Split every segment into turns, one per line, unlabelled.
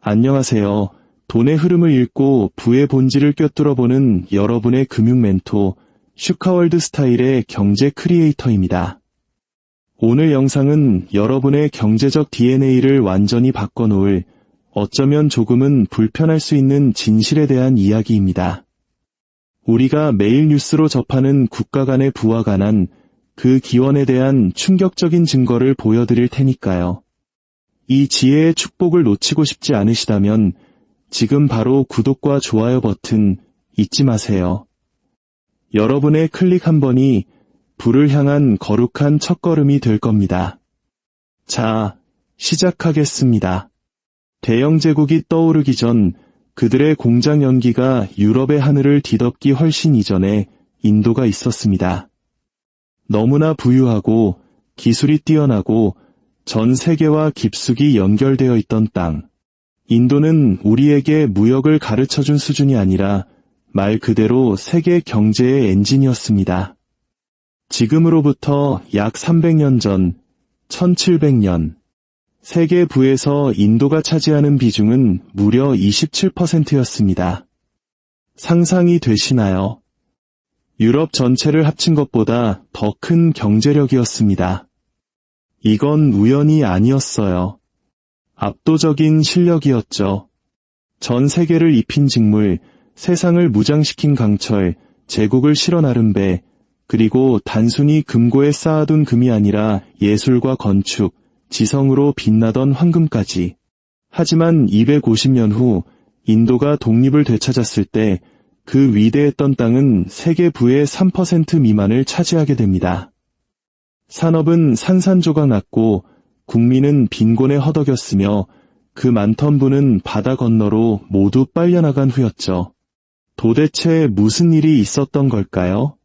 안녕하세요. 돈의 흐름을 읽고 부의 본질을 꿰뚫어보는 여러분의 금융 멘토, 슈카월드 스타일의 경제 크리에이터입니다. 오늘 영상은 여러분의 경제적 DNA를 완전히 바꿔놓을, 어쩌면 조금은 불편할 수 있는 진실에 대한 이야기입니다. 우리가 매일 뉴스로 접하는 국가 간의 부와 가난, 그 기원에 대한 충격적인 증거를 보여드릴 테니까요. 이 지혜의 축복을 놓치고 싶지 않으시다면 지금 바로 구독과 좋아요 버튼 잊지 마세요. 여러분의 클릭 한 번이 부를 향한 거룩한 첫걸음이 될 겁니다. 자, 시작하겠습니다. 대영 제국이 떠오르기 전 그들의 공장 연기가 유럽의 하늘을 뒤덮기 훨씬 이전에 인도가 있었습니다. 너무나 부유하고 기술이 뛰어나고 전 세계와 깊숙이 연결되어 있던 땅. 인도는 우리에게 무역을 가르쳐준 수준이 아니라 말 그대로 세계 경제의 엔진이었습니다. 지금으로부터 약 300년 전, 1700년, 세계 부에서 인도가 차지하는 비중은 무려 27%였습니다. 상상이 되시나요? 유럽 전체를 합친 것보다 더 큰 경제력이었습니다. 이건 우연이 아니었어요. 압도적인 실력이었죠. 전 세계를 입힌 직물, 세상을 무장시킨 강철, 제국을 실어 나른 배, 그리고 단순히 금고에 쌓아둔 금이 아니라 예술과 건축, 지성으로 빛나던 황금까지. 하지만 250년 후 인도가 독립을 되찾았을 때 그 위대했던 땅은 세계 부의 3% 미만을 차지하게 됩니다. 산업은 산산조각 났고 국민은 빈곤에 허덕였으며 그 많던 부는 바다 건너로 모두 빨려나간 후였죠. 도대체 무슨 일이 있었던 걸까요?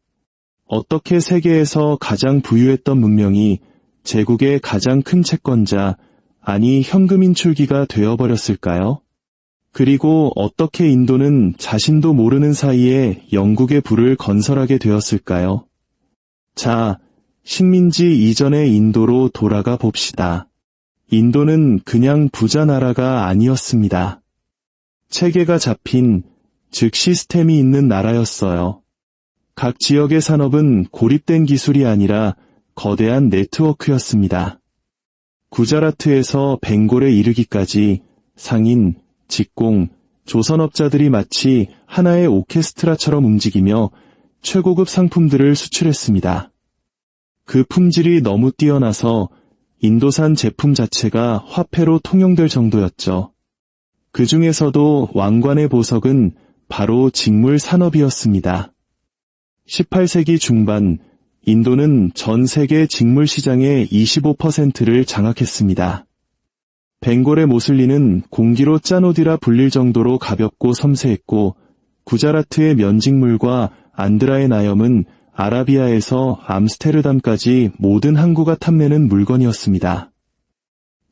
어떻게 세계에서 가장 부유했던 문명이 제국의 가장 큰 채권자, 아니 현금인출기가 되어버렸을까요? 그리고 어떻게 인도는 자신도 모르는 사이에 영국의 부를 건설하게 되었을까요? 자, 식민지 이전의 인도로 돌아가 봅시다. 인도는 그냥 부자 나라가 아니었습니다. 체계가 잡힌, 즉 시스템이 있는 나라였어요. 각 지역의 산업은 고립된 기술이 아니라 거대한 네트워크였습니다. 구자라트에서 벵골에 이르기까지 상인, 직공, 조선업자들이 마치 하나의 오케스트라처럼 움직이며 최고급 상품들을 수출했습니다. 그 품질이 너무 뛰어나서 인도산 제품 자체가 화폐로 통용될 정도였죠. 그 중에서도 왕관의 보석은 바로 직물 산업이었습니다. 18세기 중반, 인도는 전 세계 직물 시장의 25%를 장악했습니다. 벵골의 모슬리는 공기로 짜노디라 불릴 정도로 가볍고 섬세했고, 구자라트의 면직물과 안드라의 나염은 아라비아에서 암스테르담까지 모든 항구가 탐내는 물건이었습니다.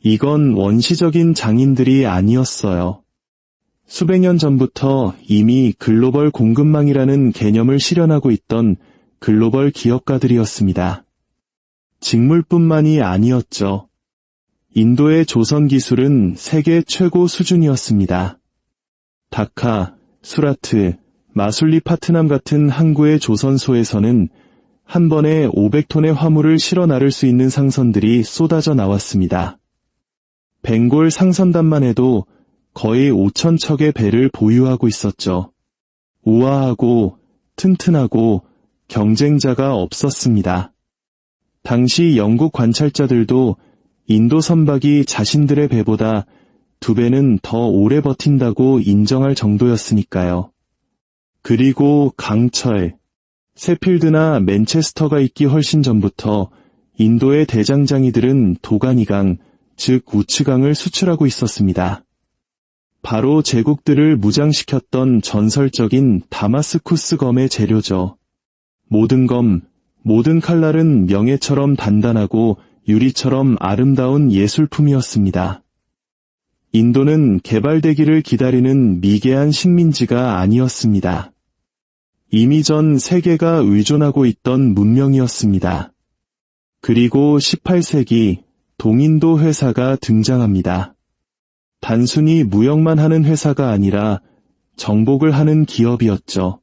이건 원시적인 장인들이 아니었어요. 수백 년 전부터 이미 글로벌 공급망이라는 개념을 실현하고 있던 글로벌 기업가들이었습니다. 직물뿐만이 아니었죠. 인도의 조선 기술은 세계 최고 수준이었습니다. 다카, 수라트, 마술리파트남 같은 항구의 조선소에서는 한 번에 500톤의 화물을 실어 나를 수 있는 상선들이 쏟아져 나왔습니다. 벵골 상선단만 해도 거의 5,000척의 배를 보유하고 있었죠. 우아하고 튼튼하고 경쟁자가 없었습니다. 당시 영국 관찰자들도 인도 선박이 자신들의 배보다 2배는 더 오래 버틴다고 인정할 정도였으니까요. 그리고 강철, 세필드나 맨체스터가 있기 훨씬 전부터 인도의 대장장이들은 도가니강, 즉 우츠강을 수출하고 있었습니다. 바로 제국들을 무장시켰던 전설적인 다마스쿠스 검의 재료죠. 모든 검, 모든 칼날은 명예처럼 단단하고 유리처럼 아름다운 예술품이었습니다. 인도는 개발되기를 기다리는 미개한 식민지가 아니었습니다. 이미 전 세계가 의존하고 있던 문명이었습니다. 그리고 18세기 동인도 회사가 등장합니다. 단순히 무역만 하는 회사가 아니라 정복을 하는 기업이었죠.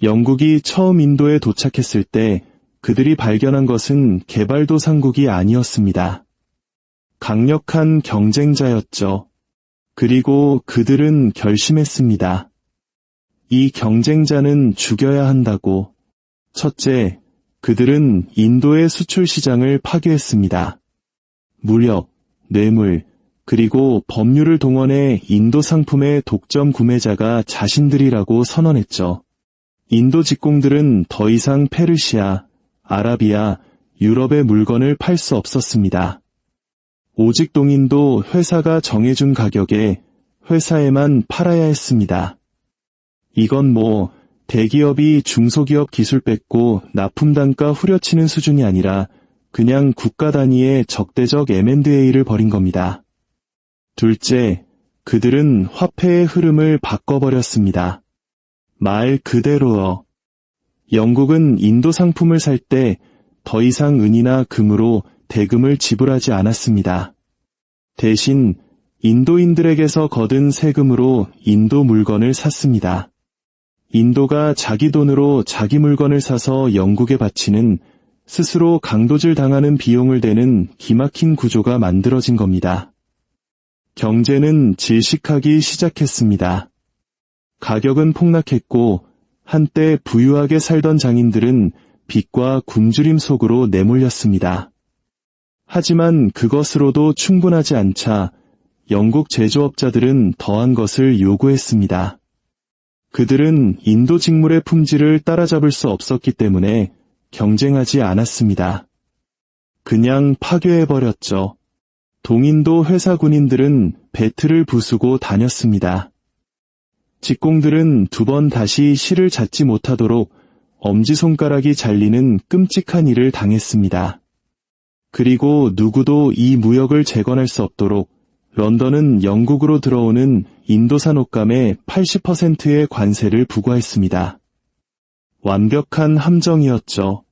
영국이 처음 인도에 도착했을 때 그들이 발견한 것은 개발도상국이 아니었습니다. 강력한 경쟁자였죠. 그리고 그들은 결심했습니다. 이 경쟁자는 죽여야 한다고. 첫째, 그들은 인도의 수출 시장을 파괴했습니다. 무력, 뇌물, 그리고 법률을 동원해 인도 상품의 독점 구매자가 자신들이라고 선언했죠. 인도 직공들은 더 이상 페르시아, 아라비아, 유럽의 물건을 팔 수 없었습니다. 오직 동인도 회사가 정해준 가격에 회사에만 팔아야 했습니다. 이건 대기업이 중소기업 기술 뺏고 납품 단가 후려치는 수준이 아니라 그냥 국가 단위의 적대적 M&A를 벌인 겁니다. 둘째, 그들은 화폐의 흐름을 바꿔버렸습니다. 말 그대로요. 영국은 인도 상품을 살 때 더 이상 은이나 금으로 대금을 지불하지 않았습니다. 대신 인도인들에게서 거둔 세금으로 인도 물건을 샀습니다. 인도가 자기 돈으로 자기 물건을 사서 영국에 바치는 스스로 강도질 당하는 비용을 대는 기막힌 구조가 만들어진 겁니다. 경제는 질식하기 시작했습니다. 가격은 폭락했고 한때 부유하게 살던 장인들은 빚과 굶주림 속으로 내몰렸습니다. 하지만 그것으로도 충분하지 않자 영국 제조업자들은 더한 것을 요구했습니다. 그들은 인도 직물의 품질을 따라잡을 수 없었기 때문에 경쟁하지 않았습니다. 그냥 파괴해버렸죠. 동인도 회사 군인들은 배틀을 부수고 다녔습니다. 직공들은 2번 다시 실을 잡지 못하도록 엄지손가락이 잘리는 끔찍한 일을 당했습니다. 그리고 누구도 이 무역을 재건할 수 없도록 런던은 영국으로 들어오는 인도산 옷감의 80%의 관세를 부과했습니다. 완벽한 함정이었죠.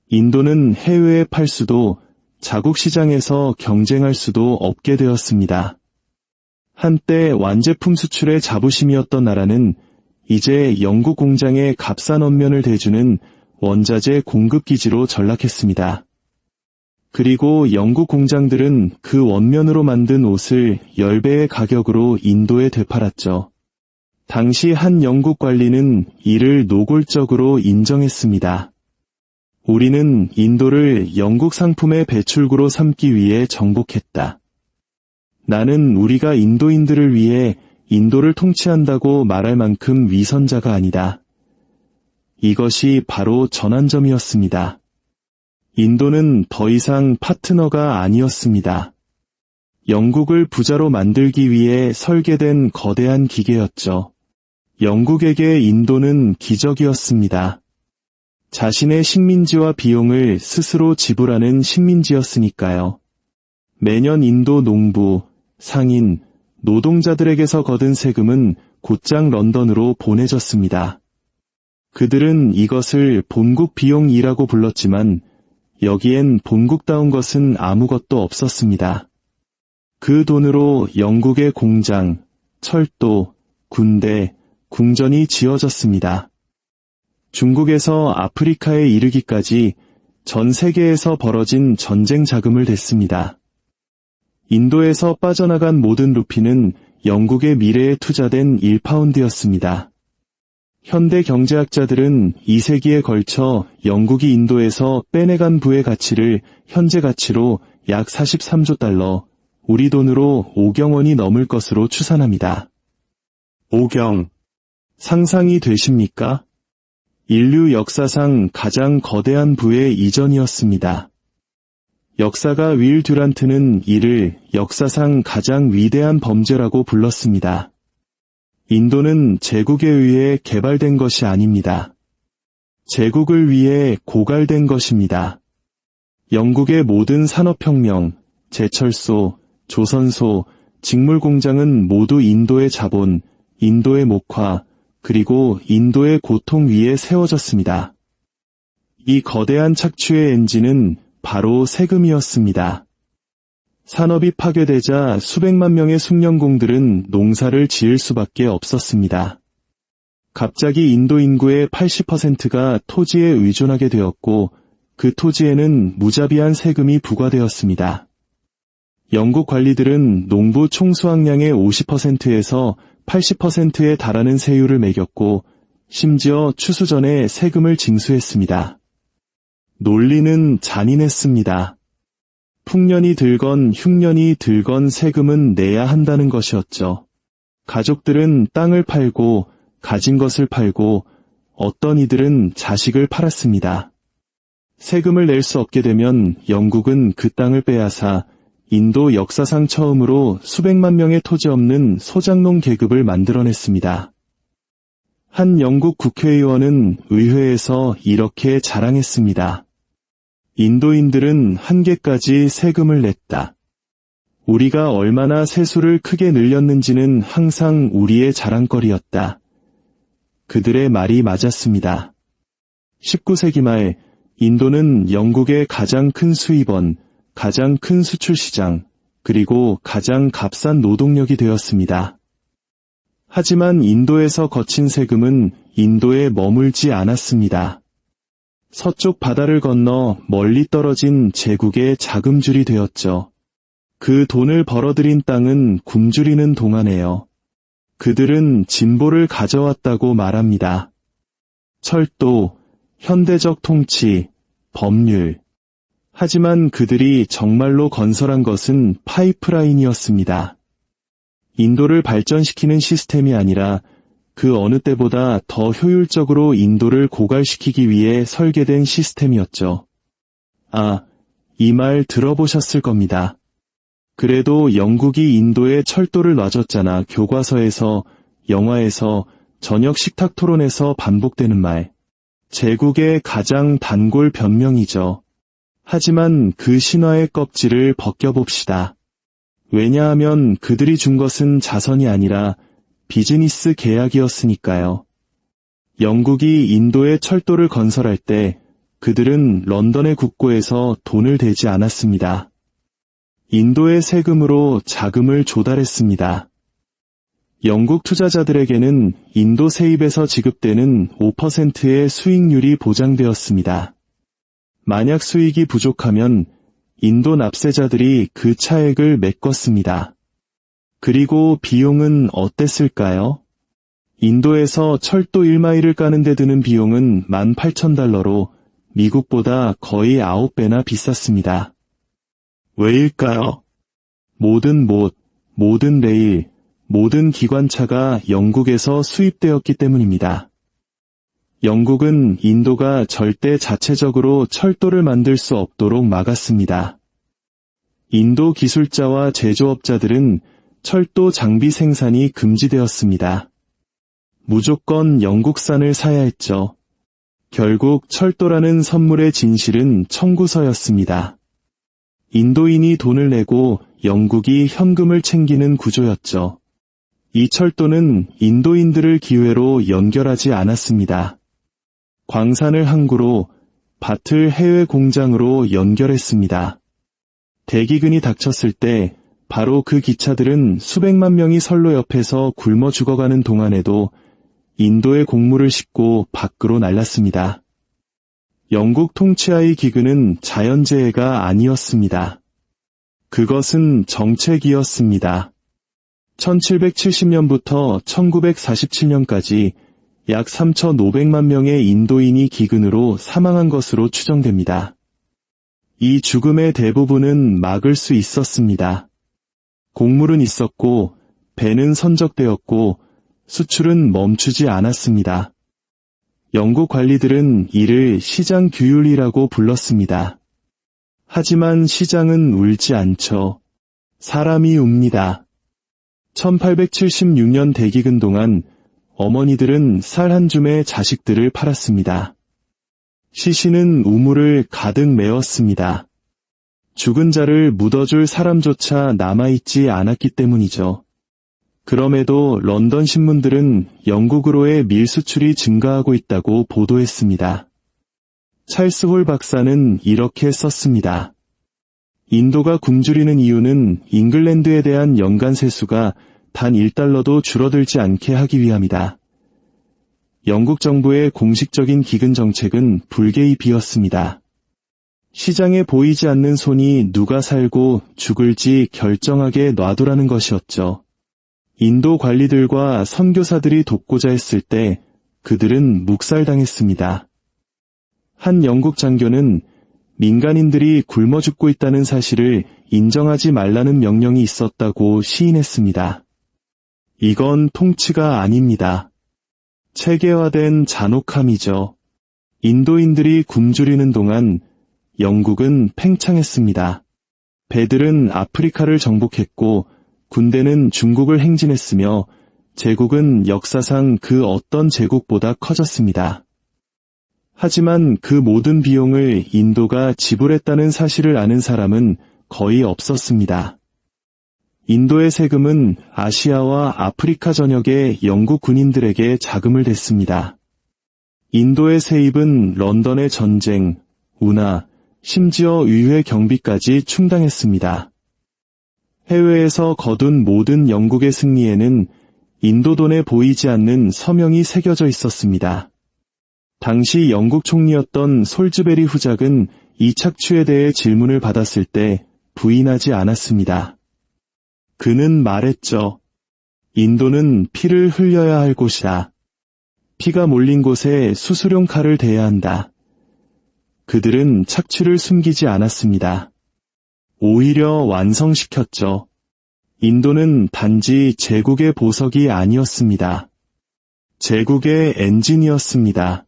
인도는 해외에 팔 수도 자국 시장에서 경쟁할 수도 없게 되었습니다. 한때 완제품 수출의 자부심이었던 나라는 이제 영국 공장의 값싼 원면을 대주는 원자재 공급기지로 전락했습니다. 그리고 영국 공장들은 그 원면으로 만든 옷을 10배의 가격으로 인도에 되팔았죠. 당시 한 영국 관리는 이를 노골적으로 인정했습니다. 우리는 인도를 영국 상품의 배출구로 삼기 위해 정복했다. 나는 우리가 인도인들을 위해 인도를 통치한다고 말할 만큼 위선자가 아니다. 이것이 바로 전환점이었습니다. 인도는 더 이상 파트너가 아니었습니다. 영국을 부자로 만들기 위해 설계된 거대한 기계였죠. 영국에게 인도는 기적이었습니다. 자신의 식민지와 비용을 스스로 지불하는 식민지였으니까요. 매년 인도 농부, 상인, 노동자들에게서 거둔 세금은 곧장 런던으로 보내졌습니다. 그들은 이것을 본국 비용이라고 불렀지만 여기엔 본국다운 것은 아무것도 없었습니다. 그 돈으로 영국의 공장, 철도, 군대, 궁전이 지어졌습니다. 중국에서 아프리카에 이르기까지 전 세계에서 벌어진 전쟁 자금을 댔습니다. 인도에서 빠져나간 모든 루피는 영국의 미래에 투자된 1파운드였습니다. 현대 경제학자들은 2세기에 걸쳐 영국이 인도에서 빼내간 부의 가치를 현재 가치로 약 43조 달러, 우리 돈으로 5경 원이 넘을 것으로 추산합니다. 5경. 상상이 되십니까? 인류 역사상 가장 거대한 부의 이전이었습니다. 역사가 윌 듀란트는 이를 역사상 가장 위대한 범죄라고 불렀습니다. 인도는 제국에 의해 개발된 것이 아닙니다. 제국을 위해 고갈된 것입니다. 영국의 모든 산업혁명, 제철소, 조선소, 직물공장은 모두 인도의 자본, 인도의 목화, 그리고 인도의 고통 위에 세워졌습니다. 이 거대한 착취의 엔진은 바로 세금이었습니다. 산업이 파괴되자 수백만 명의 숙련공들은 농사를 지을 수밖에 없었습니다. 갑자기 인도 인구의 80%가 토지에 의존하게 되었고 그 토지에는 무자비한 세금이 부과되었습니다. 영국 관리들은 농부 총수확량의 50%에서 80%에 달하는 세율을 매겼고 심지어 추수 전에 세금을 징수했습니다. 논리는 잔인했습니다. 풍년이 들건 흉년이 들건 세금은 내야 한다는 것이었죠. 가족들은 땅을 팔고 가진 것을 팔고 어떤 이들은 자식을 팔았습니다. 세금을 낼 수 없게 되면 영국은 그 땅을 빼앗아 인도 역사상 처음으로 수백만 명의 토지 없는 소작농 계급을 만들어냈습니다. 한 영국 국회의원은 의회에서 이렇게 자랑했습니다. 인도인들은 한계까지 세금을 냈다. 우리가 얼마나 세수를 크게 늘렸는지는 항상 우리의 자랑거리였다. 그들의 말이 맞았습니다. 19세기 말 인도는 영국의 가장 큰 수입원, 가장 큰 수출 시장, 그리고 가장 값싼 노동력이 되었습니다. 하지만 인도에서 거친 세금은 인도에 머물지 않았습니다. 서쪽 바다를 건너 멀리 떨어진 제국의 자금줄이 되었죠. 그 돈을 벌어들인 땅은 굶주리는 동안에요. 그들은 진보를 가져왔다고 말합니다. 철도, 현대적 통치, 법률. 하지만 그들이 정말로 건설한 것은 파이프라인이었습니다. 인도를 발전시키는 시스템이 아니라 그 어느 때보다 더 효율적으로 인도를 고갈시키기 위해 설계된 시스템이었죠. 이 말 들어보셨을 겁니다. 그래도 영국이 인도에 철도를 놔줬잖아. 교과서에서, 영화에서, 저녁 식탁 토론에서 반복되는 말. 제국의 가장 단골 변명이죠. 하지만 그 신화의 껍질을 벗겨봅시다. 왜냐하면 그들이 준 것은 자선이 아니라 비즈니스 계약이었으니까요. 영국이 인도에 철도를 건설할 때 그들은 런던의 국고에서 돈을 대지 않았습니다. 인도의 세금으로 자금을 조달했습니다. 영국 투자자들에게는 인도 세입에서 지급되는 5%의 수익률이 보장되었습니다. 만약 수익이 부족하면 인도 납세자들이 그 차액을 메꿨습니다. 그리고 비용은 어땠을까요? 인도에서 철도 1마일을 까는 데 드는 비용은 $18,000로 미국보다 거의 9배나 비쌌습니다. 왜일까요? 모든 못, 모든 레일, 모든 기관차가 영국에서 수입되었기 때문입니다. 영국은 인도가 절대 자체적으로 철도를 만들 수 없도록 막았습니다. 인도 기술자와 제조업자들은 철도 장비 생산이 금지되었습니다. 무조건 영국산을 사야 했죠. 결국 철도라는 선물의 진실은 청구서였습니다. 인도인이 돈을 내고 영국이 현금을 챙기는 구조였죠. 이 철도는 인도인들을 기회로 연결하지 않았습니다. 광산을 항구로, 밭을 해외 공장으로 연결했습니다. 대기근이 닥쳤을 때 바로 그 기차들은 수백만 명이 선로 옆에서 굶어 죽어가는 동안에도 인도의 곡물을 싣고 밖으로 날랐습니다. 영국 통치하의 기근은 자연재해가 아니었습니다. 그것은 정책이었습니다. 1770년부터 1947년까지 약 3,500만 명의 인도인이 기근으로 사망한 것으로 추정됩니다. 이 죽음의 대부분은 막을 수 있었습니다. 곡물은 있었고, 배는 선적되었고, 수출은 멈추지 않았습니다. 영국 관리들은 이를 시장 규율이라고 불렀습니다. 하지만 시장은 울지 않죠. 사람이 웁니다. 1876년 대기근 동안 어머니들은 쌀 한 줌에 자식들을 팔았습니다. 시신은 우물을 가득 메웠습니다. 죽은 자를 묻어줄 사람조차 남아있지 않았기 때문이죠. 그럼에도 런던 신문들은 영국으로의 밀 수출이 증가하고 있다고 보도했습니다. 찰스 홀 박사는 이렇게 썼습니다. 인도가 굶주리는 이유는 잉글랜드에 대한 연간 세수가 단 1달러도 줄어들지 않게 하기 위함이다. 영국 정부의 공식적인 기근 정책은 불개입이었습니다. 시장에 보이지 않는 손이 누가 살고 죽을지 결정하게 놔두라는 것이었죠. 인도 관리들과 선교사들이 돕고자 했을 때 그들은 묵살당했습니다. 한 영국 장교는 민간인들이 굶어 죽고 있다는 사실을 인정하지 말라는 명령이 있었다고 시인했습니다. 이건 통치가 아닙니다. 체계화된 잔혹함이죠. 인도인들이 굶주리는 동안 영국은 팽창했습니다. 배들은 아프리카를 정복했고 군대는 중국을 행진했으며 제국은 역사상 그 어떤 제국보다 커졌습니다. 하지만 그 모든 비용을 인도가 지불했다는 사실을 아는 사람은 거의 없었습니다. 인도의 세금은 아시아와 아프리카 전역의 영국 군인들에게 자금을 댔습니다. 인도의 세입은 런던의 전쟁, 운하, 심지어 의회 경비까지 충당했습니다. 해외에서 거둔 모든 영국의 승리에는 인도 돈에 보이지 않는 서명이 새겨져 있었습니다. 당시 영국 총리였던 솔즈베리 후작은 이 착취에 대해 질문을 받았을 때 부인하지 않았습니다. 그는 말했죠. 인도는 피를 흘려야 할 곳이다. 피가 몰린 곳에 수술용 칼을 대야 한다. 그들은 착취를 숨기지 않았습니다. 오히려 완성시켰죠. 인도는 단지 제국의 보석이 아니었습니다. 제국의 엔진이었습니다.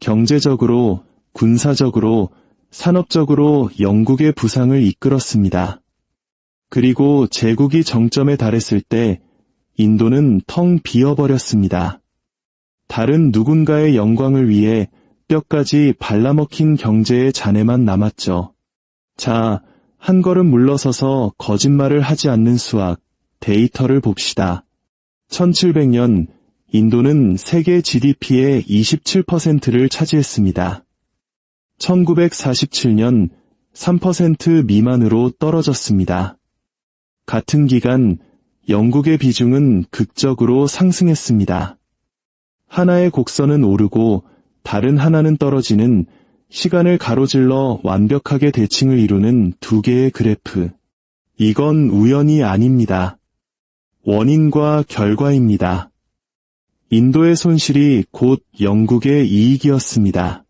경제적으로, 군사적으로, 산업적으로 영국의 부상을 이끌었습니다. 그리고 제국이 정점에 달했을 때 인도는 텅 비어버렸습니다. 다른 누군가의 영광을 위해 뼈까지 발라먹힌 경제의 잔해만 남았죠. 자, 한 걸음 물러서서 거짓말을 하지 않는 수학, 데이터를 봅시다. 1700년 인도는 세계 GDP의 27%를 차지했습니다. 1947년 3% 미만으로 떨어졌습니다. 같은 기간 영국의 비중은 극적으로 상승했습니다. 하나의 곡선은 오르고 다른 하나는 떨어지는 시간을 가로질러 완벽하게 대칭을 이루는 두 개의 그래프. 이건 우연이 아닙니다. 원인과 결과입니다. 인도의 손실이 곧 영국의 이익이었습니다.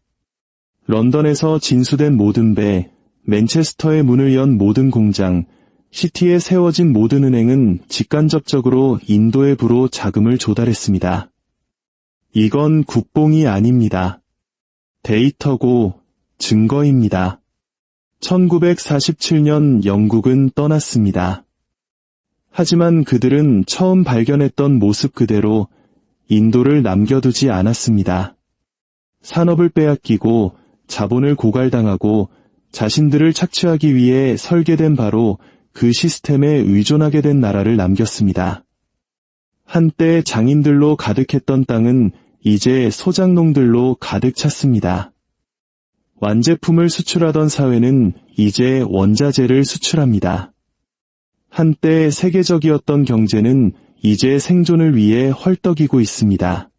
런던에서 진수된 모든 배, 맨체스터의 문을 연 모든 공장, 시티에 세워진 모든 은행은 직간접적으로 인도의 부로 자금을 조달했습니다. 이건 국뽕이 아닙니다. 데이터고 증거입니다. 1947년 영국은 떠났습니다. 하지만 그들은 처음 발견했던 모습 그대로 인도를 남겨두지 않았습니다. 산업을 빼앗기고 자본을 고갈당하고 자신들을 착취하기 위해 설계된 바로 그 시스템에 의존하게 된 나라를 남겼습니다. 한때 장인들로 가득했던 땅은 이제 소작농들로 가득 찼습니다. 완제품을 수출하던 사회는 이제 원자재를 수출합니다. 한때 세계적이었던 경제는 이제 생존을 위해 헐떡이고 있습니다.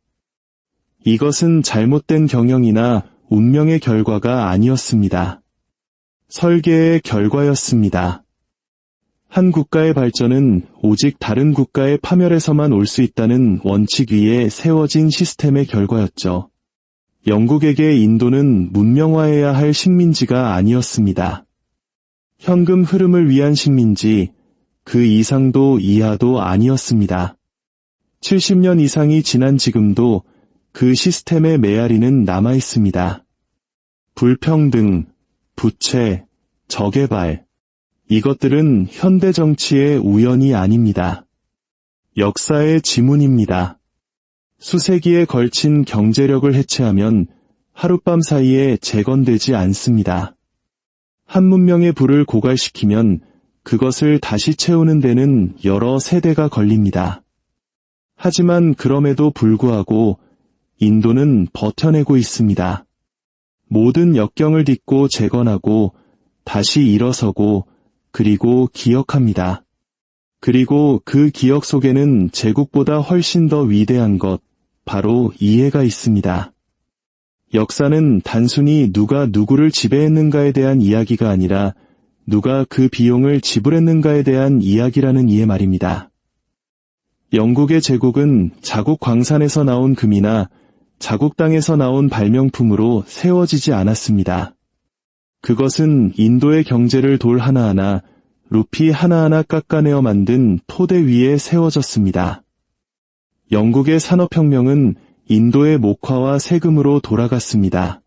이것은 잘못된 경영이나 운명의 결과가 아니었습니다. 설계의 결과였습니다. 한 국가의 발전은 오직 다른 국가의 파멸에서만 올 수 있다는 원칙 위에 세워진 시스템의 결과였죠. 영국에게 인도는 문명화해야 할 식민지가 아니었습니다. 현금 흐름을 위한 식민지, 그 이상도 이하도 아니었습니다. 70년 이상이 지난 지금도 그 시스템의 메아리는 남아있습니다. 불평등, 부채, 저개발, 이것들은 현대 정치의 우연이 아닙니다. 역사의 지문입니다. 수세기에 걸친 경제력을 해체하면 하룻밤 사이에 재건되지 않습니다. 한 문명의 불을 고갈시키면 그것을 다시 채우는 데는 여러 세대가 걸립니다. 하지만 그럼에도 불구하고 인도는 버텨내고 있습니다. 모든 역경을 딛고 재건하고 다시 일어서고 그리고 기억합니다. 그리고 그 기억 속에는 제국보다 훨씬 더 위대한 것, 바로 이해가 있습니다. 역사는 단순히 누가 누구를 지배했는가에 대한 이야기가 아니라 누가 그 비용을 지불했는가에 대한 이야기라는 이해 말입니다. 영국의 제국은 자국 광산에서 나온 금이나 자국 땅에서 나온 발명품으로 세워지지 않았습니다. 그것은 인도의 경제를 돌 하나하나, 루피 하나하나 깎아내어 만든 토대 위에 세워졌습니다. 영국의 산업혁명은 인도의 목화와 세금으로 돌아갔습니다.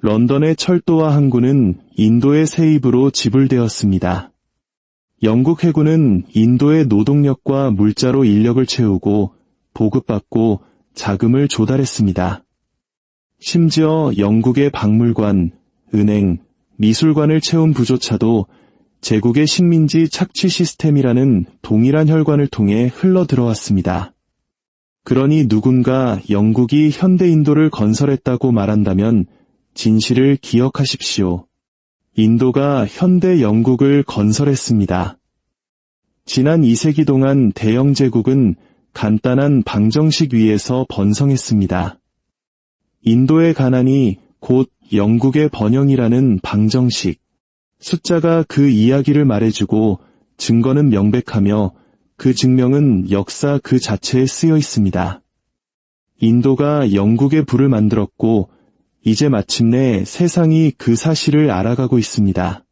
런던의 철도와 항구는 인도의 세입으로 지불되었습니다. 영국 해군은 인도의 노동력과 물자로 인력을 채우고 보급받고 자금을 조달했습니다. 심지어 영국의 박물관, 은행, 미술관을 채운 부조차도 제국의 식민지 착취 시스템이라는 동일한 혈관을 통해 흘러 들어왔습니다. 그러니 누군가 영국이 현대 인도를 건설했다고 말한다면 진실을 기억하십시오. 인도가 현대 영국을 건설했습니다. 지난 2세기 동안 대영 제국은 간단한 방정식 위에서 번성했습니다. 인도의 가난이 곧 영국의 번영이라는 방정식. 숫자가 그 이야기를 말해주고 증거는 명백하며 그 증명은 역사 그 자체에 쓰여 있습니다. 인도가 영국의 부를 만들었고 이제 마침내 세상이 그 사실을 알아가고 있습니다.